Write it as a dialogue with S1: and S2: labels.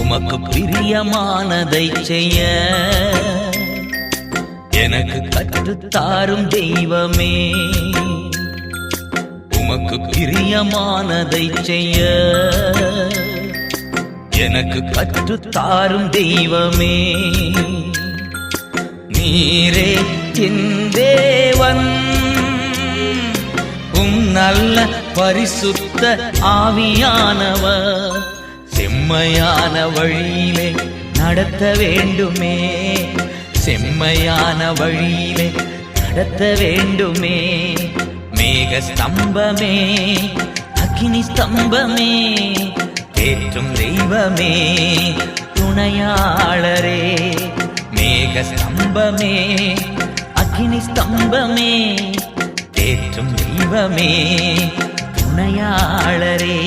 S1: உமக்கு பிரியமானதை செய்ய எனக்கு கற்றுத்தாரும் தெய்வமே. உமக்கு பிரியமானதை செய்ய எனக்கு கற்றுத்தாரும் தெய்வமே. நீரே என் தேவன், நல்ல பரிசுத்த ஆவியானவர் செம்மையான வழியிலே நடத்த வேண்டுமே. செம்மையான வழியிலே நடத்த வேண்டுமே. மேக ஸ்தம்பமே, அக்கினி ஸ்தம்பமே, தேற்றும் தெய்வமே, துணையாளரே. மேக ஸ்தம்பமே, அக்கினி ஸ்தம்பமே, தேற்றும் தெய்வமே, துணையாளரே.